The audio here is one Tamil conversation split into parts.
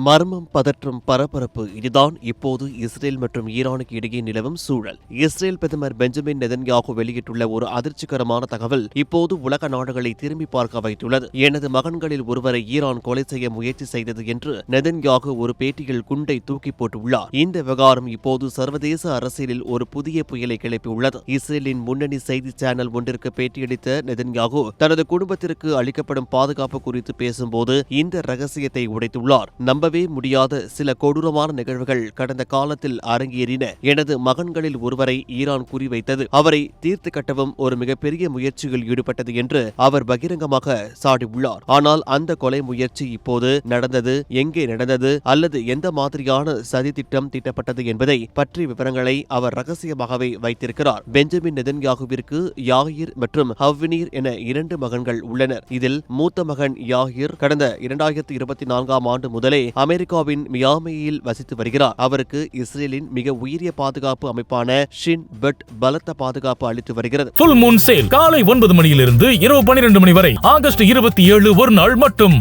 மர்மம், பதற்றம், பரபரப்பு இதுதான் இப்போது இஸ்ரேல் மற்றும் ஈரானுக்கு இடையே நிலவும் சூழல். இஸ்ரேல் பிரதமர் பெஞ்சமின் நெதன்யாகு வெளியிட்டுள்ள ஒரு அதிர்ச்சிகரமான தகவல் இப்போது உலக நாடுகளை திரும்பி பார்க்க வைத்துள்ளது. எனது மகன்களில் ஒருவரை ஈரான் கொலை செய்ய முயற்சி செய்தது என்று நெதன்யாகு ஒரு பேட்டியில் குண்டை தூக்கி போட்டுள்ளார். இந்த விவகாரம் இப்போது சர்வதேச அரசியலில் ஒரு புதிய புயலை கிளப்பியுள்ளது. இஸ்ரேலின் முன்னணி செய்தி சேனல் ஒன்றிற்கு பேட்டியளித்த நெதன்யாகு தனது குடும்பத்திற்கு அளிக்கப்படும் பாதுகாப்பு குறித்து பேசும்போது இந்த ரகசியத்தை உடைத்துள்ளார். நம்பவே முடியாத சில கொடூரமான நிகழ்வுகள் கடந்த காலத்தில் அரங்கேறின. எனது மகன்களில் ஒருவரை ஈரான் குறிவைத்தது. அவரை தீர்த்து கட்டவும் ஒரு மிகப்பெரிய முயற்சியில் ஈடுபட்டது என்று அவர் பகிரங்கமாக சாடியுள்ளார். ஆனால் அந்த கொலை முயற்சி இப்போது நடந்தது, எங்கே நடந்தது அல்லது எந்த மாதிரியான சதி திட்டம் தீட்டப்பட்டது என்பதை பற்றிய விவரங்களை அவர் ரகசியமாகவே வைத்திருக்கிறார். பெஞ்சமின் நெதன்யாகுவிற்கு யாயிர் மற்றும் ஹவ்வினீர் என 2 மகன்கள் உள்ளனர். இதில் மூத்த மகன் யாயிர் கடந்த 2024ஆம் ஆண்டு முதலே அமெரிக்காவின் மியாமியில் வசித்து வருகிறார். அவருக்கு இஸ்ரேலின் மிக உயரிய பாதுகாப்பு அமைப்பான ஷின் பெட் பலத்த பாதுகாப்பு அளித்து வருகிறது. ஃபுல் மூன் சேல் காலை 9 மணியிலிருந்து இரவு 12 மணி வரை ஆகஸ்ட் 27 ஒரு நாள் மட்டும்.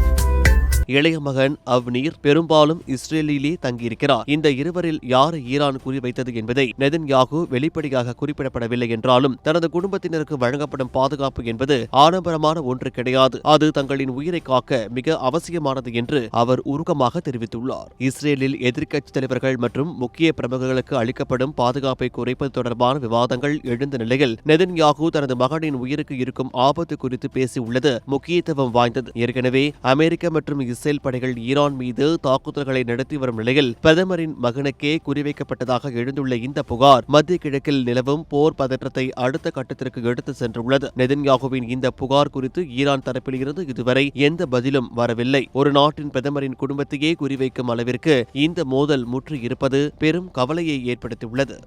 இளைய மகன் அவ்னீர் பெரும்பாலும் இஸ்ரேலிலே தங்கியிருக்கிறார். இந்த இருவரில் யாரை ஈரான் குறிவைத்தது என்பதை நெதன்யாகு வெளிப்படையாக குறிப்பிடப்படவில்லை என்றாலும் தனது குடும்பத்தினருக்கு வழங்கப்படும் பாதுகாப்பு என்பது ஆடம்பரமான ஒன்று கிடையாது. அது தங்களின் உயிரை காக்க மிக அவசியமானது என்று அவர் உருக்கமாக தெரிவித்துள்ளார். இஸ்ரேலில் எதிர்க்கட்சி தலைவர்கள் மற்றும் முக்கிய பிரமுகர்களுக்கு அளிக்கப்படும் பாதுகாப்பை குறைப்பது தொடர்பான விவாதங்கள் எழுந்த நிலையில் நெதன்யாகு தனது மகனின் உயிருக்கு இருக்கும் ஆபத்து குறித்து பேசியுள்ளது முக்கியத்துவம் வாய்ந்தது. ஏற்கனவே அமெரிக்க மற்றும் இஸ்ரேல் படைகள் ஈரான் மீது தாக்குதல்களை நடத்தி வரும் நிலையில் பிரதமரின் மகனுக்கே குறிவைக்கப்பட்டதாக எழுந்துள்ள இந்த புகார் மத்திய கிழக்கில் நிலவும் போர் பதற்றத்தை அடுத்த கட்டத்திற்கு எடுத்து சென்றுள்ளது. நெதன்யாகுவின் இந்த புகார் குறித்து ஈரான் தரப்பில் இருந்து இதுவரை எந்த பதிலும் வரவில்லை. ஒரு நாட்டின் பிரதமரின் குடும்பத்தையே குறிவைக்கும் அளவிற்கு இந்த மோதல் முற்றி இருப்பது பெரும் கவலையை ஏற்படுத்தியுள்ளது.